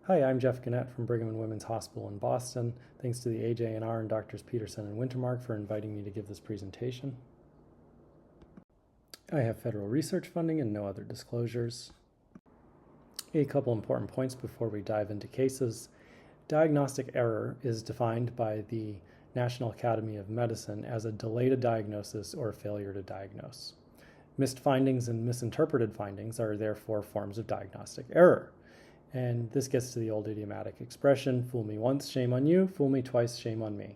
Hi, I'm Jeff Gannett from Brigham and Women's Hospital in Boston. Thanks to the AJNR and Drs. Peterson and Wintermark for inviting me to give this presentation. I have federal research funding and no other disclosures. A couple important points before we dive into cases. Diagnostic error is defined by the National Academy of Medicine as a delay to diagnosis or failure to diagnose. Missed findings and misinterpreted findings are therefore forms of diagnostic error. And this gets to the old idiomatic expression, fool me once, shame on you, fool me twice, shame on me.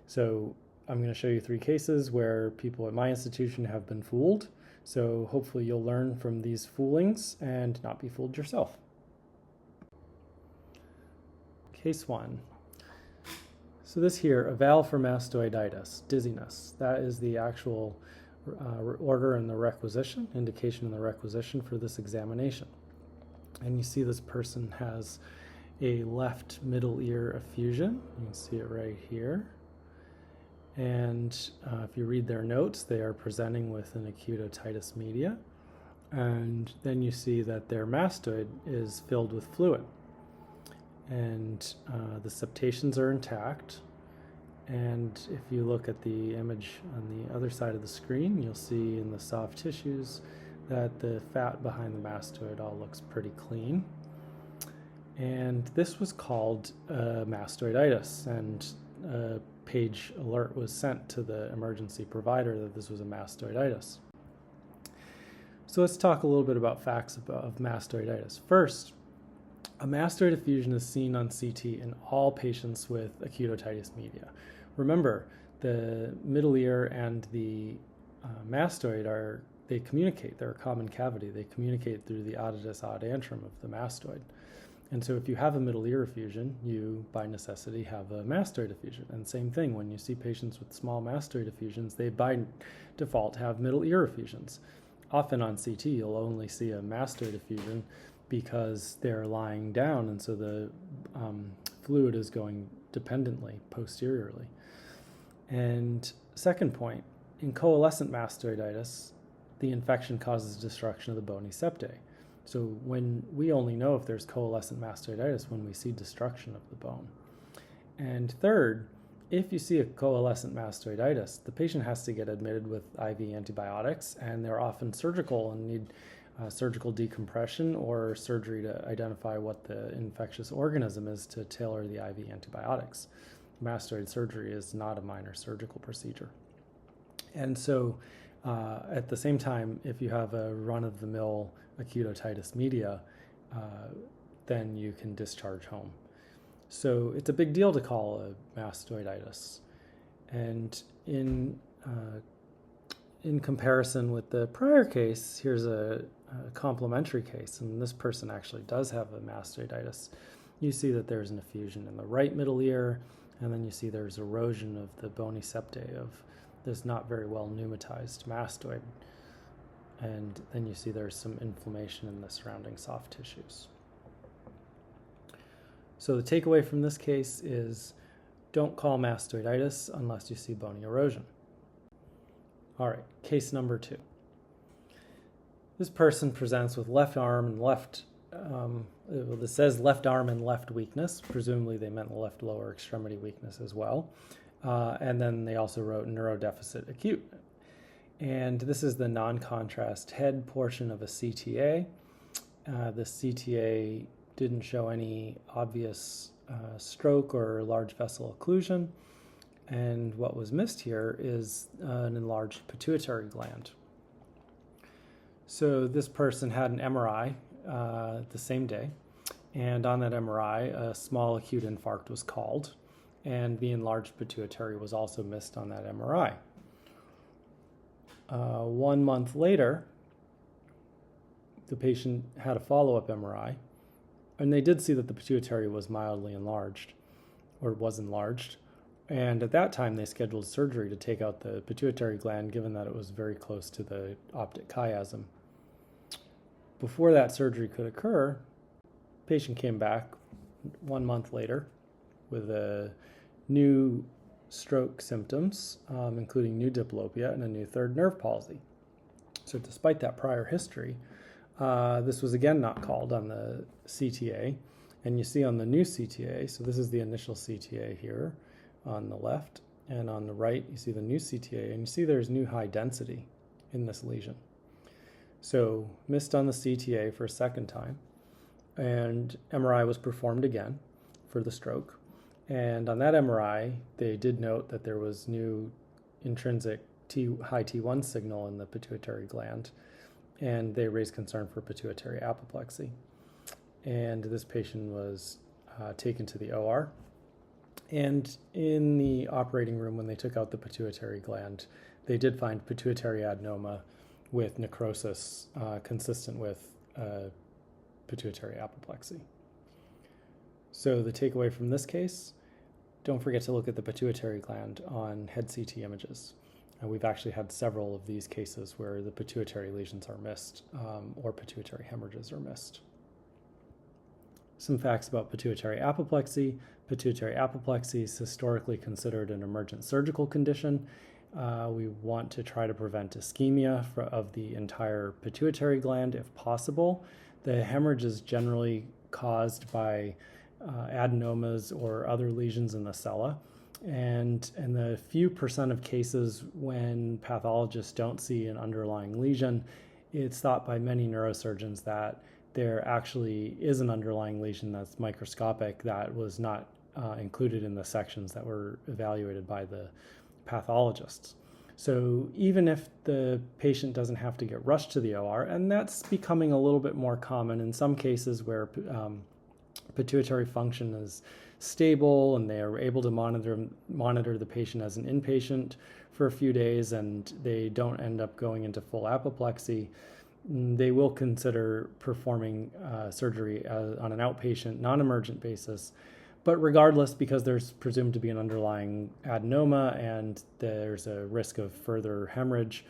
So I'm going to show you 3 cases where people at my institution have been fooled. So hopefully you'll learn from these foolings and not be fooled yourself. Case 1. So this here, eval for mastoiditis, dizziness. That is the actual order in the requisition, indication in the requisition for this examination. And you see this person has a left middle ear effusion. You can see it right here. And if you read their notes, they are presenting with an acute otitis media. And then you see that their mastoid is filled with fluid. And the septations are intact. And if you look at the image on the other side of the screen, you'll see in the soft tissues that the fat behind the mastoid all looks pretty clean. And this was called mastoiditis, and a page alert was sent to the emergency provider that this was a mastoiditis. So let's talk a little bit about facts of mastoiditis. First, a mastoid effusion is seen on CT in all patients with acute otitis media. Remember, the middle ear and the mastoid they communicate. They're a common cavity. They communicate through the otitis ad antrum of the mastoid. And so if you have a middle ear effusion, you, by necessity, have a mastoid effusion. And same thing, when you see patients with small mastoid effusions, they by default have middle ear effusions. Often on CT, you'll only see a mastoid effusion because they're lying down, and so the fluid is going dependently, posteriorly. And second point, in coalescent mastoiditis, the infection causes destruction of the bony septae. So when we only know if there's coalescent mastoiditis when we see destruction of the bone. And third, if you see a coalescent mastoiditis, the patient has to get admitted with IV antibiotics, and they're often surgical and need surgical decompression or surgery to identify what the infectious organism is to tailor the IV antibiotics. Mastoid surgery is not a minor surgical procedure. And so at the same time, if you have a run-of-the-mill acute otitis media, then you can discharge home. So it's a big deal to call a mastoiditis. And in comparison with the prior case, here's a complementary case, and this person actually does have a mastoiditis. You see that there's an effusion in the right middle ear, and then you see there's erosion of the bony septae of this not very well pneumatized mastoid. And then you see there's some inflammation in the surrounding soft tissues. So the takeaway from this case is don't call mastoiditis unless you see bony erosion. All right, case number 2. This person presents with left arm and left, this says left arm and left weakness. Presumably they meant left lower extremity weakness as well. And then they also wrote neurodeficit acute. And this is the non-contrast head portion of a CTA. The CTA didn't show any obvious stroke or large vessel occlusion. And what was missed here is an enlarged pituitary gland. So this person had an MRI the same day. And on that MRI, a small acute infarct was called. And the enlarged pituitary was also missed on that MRI. 1 month later, the patient had a follow-up MRI, and they did see that the pituitary was mildly enlarged, or was enlarged. And at that time, they scheduled surgery to take out the pituitary gland, given that it was very close to the optic chiasm. Before that surgery could occur, the patient came back 1 month later with a new stroke symptoms, including new diplopia and a new third nerve palsy. So despite that prior history, this was again not called on the CTA, And you see on the new CTA, so this is the initial CTA here on the left, and on the right you see the new CTA, and you see there's new high density in this lesion. So missed on the CTA for a second time, and MRI was performed again for the stroke. And on that MRI, they did note that there was new intrinsic high T1 signal in the pituitary gland, and they raised concern for pituitary apoplexy. And this patient was taken to the OR. And in the operating room, when they took out the pituitary gland, they did find pituitary adenoma with necrosis consistent with pituitary apoplexy. So the takeaway from this case, don't forget to look at the pituitary gland on head CT images. And we've actually had several of these cases where the pituitary lesions are missed or pituitary hemorrhages are missed. Some facts about pituitary apoplexy. Pituitary apoplexy is historically considered an emergent surgical condition. We want to try to prevent ischemia of the entire pituitary gland if possible. The hemorrhage is generally caused by adenomas or other lesions in the sella. And in the few percent of cases when pathologists don't see an underlying lesion, it's thought by many neurosurgeons that there actually is an underlying lesion that's microscopic that was not included in the sections that were evaluated by the pathologists. So even if the patient doesn't have to get rushed to the OR, and that's becoming a little bit more common in some cases where pituitary function is stable and they are able to monitor the patient as an inpatient for a few days and they don't end up going into full apoplexy, they will consider performing surgery on an outpatient, non-emergent basis. But regardless, because there's presumed to be an underlying adenoma and there's a risk of further hemorrhage,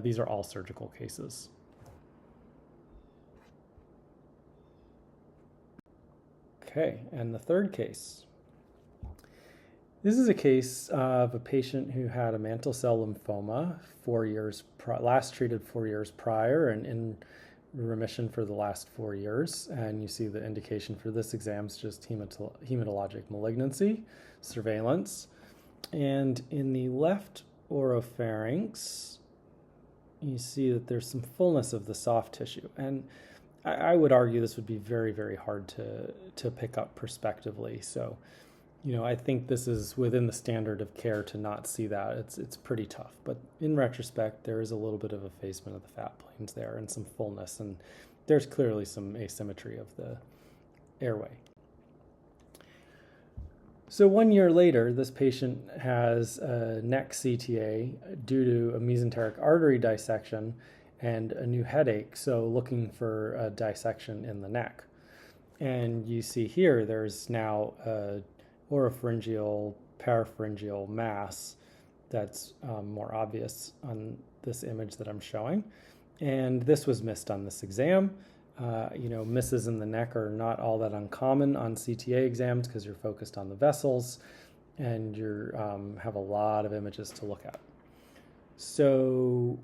these are all surgical cases. Okay, and the third case. This is a case of a patient who had a mantle cell lymphoma last treated 4 years prior and in remission for the last 4 years. And you see the indication for this exam is just hematologic malignancy, surveillance. And in the left oropharynx, you see that there's some fullness of the soft tissue. And I would argue this would be very, very hard to pick up prospectively. So, I think this is within the standard of care to not see that. It's pretty tough. But in retrospect, there is a little bit of effacement of the fat planes there and some fullness. And there's clearly some asymmetry of the airway. So 1 year later, this patient has a neck CTA due to a mesenteric artery dissection and a new headache, so looking for a dissection in the neck. And you see here, there's now a oropharyngeal, parapharyngeal mass that's more obvious on this image that I'm showing. And this was missed on this exam. Misses in the neck are not all that uncommon on CTA exams because you're focused on the vessels and you have a lot of images to look at. So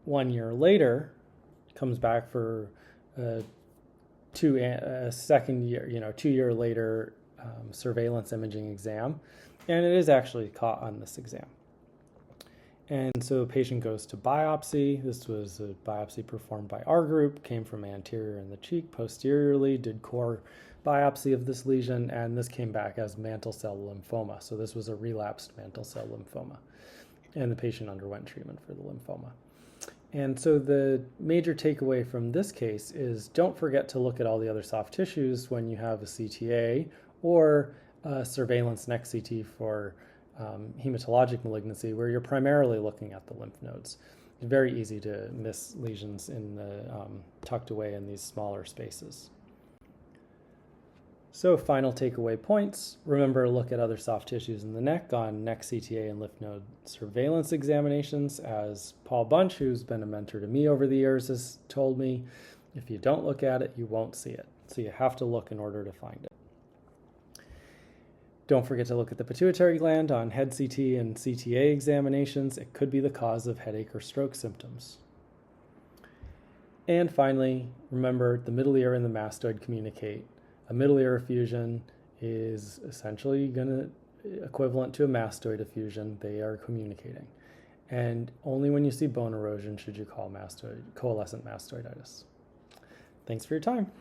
1 year later, comes back for a 2 year later surveillance imaging exam, and it is actually caught on this exam. And so the patient goes to biopsy. This was a biopsy performed by our group, came from anterior in the cheek, posteriorly, did core biopsy of this lesion, and this came back as mantle cell lymphoma. So this was a relapsed mantle cell lymphoma, and the patient underwent treatment for the lymphoma. And so the major takeaway from this case is don't forget to look at all the other soft tissues when you have a CTA or a surveillance neck CT for hematologic malignancy, where you're primarily looking at the lymph nodes. It's very easy to miss lesions in the tucked away in these smaller spaces. So final takeaway points. Remember to look at other soft tissues in the neck on neck CTA and lymph node surveillance examinations. As Paul Bunch, who's been a mentor to me over the years, has told me, if you don't look at it, you won't see it. So you have to look in order to find it. Don't forget to look at the pituitary gland on head CT and CTA examinations. It could be the cause of headache or stroke symptoms. And finally, remember the middle ear and the mastoid communicate. A middle ear effusion is essentially equivalent to a mastoid effusion. They are communicating. And only when you see bone erosion should you call coalescent mastoiditis. Thanks for your time.